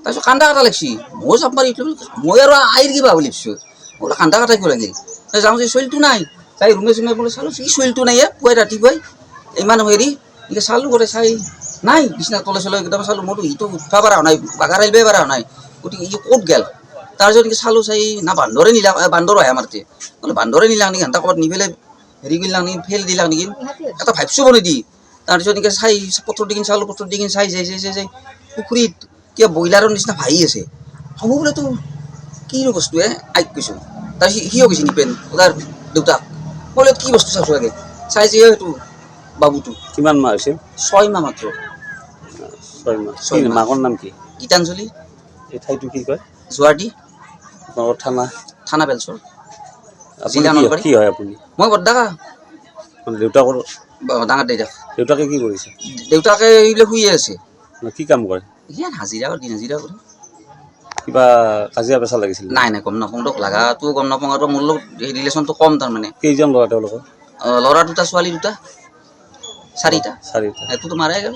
তাৰপিছত কান্দা কাটা লাগছি মই জাপ মাৰি মই আৰু আইৰ কিবা বুলি ভাবিছোঁ বোলে কান্দা কাটাই কিয় লাগিল যাওঁ যে চলিটো নাই চাই ৰুমে চুমে বোলে চালোঁ কি চলিটো নাই পুৱাই ৰাতিপুৱাই ইমান হেৰি এতিয়া চালোঁ গোটেই চাই নাই বিচনা তলে চলে কেতিয়াবা চালোঁ মইতো ইটো উঠবা পৰা নাই বাগাৰ আহিবই পৰা নাই গতিকে ই ক'ত গেল তাৰপিছত চালোঁ চাই না বান্দৰে নিলাক বান্দৰ আহে আমাৰ বোলে বান্দৰে নিলাক নেকি সিহঁতে ক'ৰবাত নি পেলাই হেৰি কৰিলাক নেকি ফেল দিলাক নেকি এটা ভাবিছোঁ বনে দি তাৰপিছত এনেকৈ চাই পথৰ দিকিন চালোঁ পথৰ দিকিন চাই যাই পুখুৰীত কিবা ব্ৰইলাৰৰ নিচিনা ভাহি আছে হ'ব বোলেতো কিনো বস্তু আইক কৈছোঁ তাৰপিছত সিও গৈছে নিপেন তাৰ দেউতাক বোলে কি বস্তু চাইছোঁ আগে চাই যে সেইটো বাবুটো কিমান মাহ হৈছিল 6 মাহ মাত্ৰ 6 মাহ মাকৰ নাম কি গীতাঞ্জলি এই ঠাইটো কি কয় জোৱাৰডি থানা বেলচৰ জিলা নলবাৰী কি হয় আপুনি মই বৰডাকা দেউতাকৰ ডাঙৰ দেউতাক দেউতাকে কি কৰিছে দেউতাকে এইবিলাক শুয়ে আছে কি কাম কৰে ইয়াত হাজিৰা দিন হাজিৰা কৰে কিবা কাজিয়া পেচাল লাগিছিল নাই গম নাপাওঁ দিয়ক লাগাটো গম নাপাওঁ আৰু মোৰ লগত ৰিলেশ্যনটো কম তাৰমানে কেইজন ল'ৰা তেওঁলোকৰ ল'ৰা দুটা ছোৱালী দুটা চাৰিটা চাৰিটা এইটোতো মাৰাই গ'ল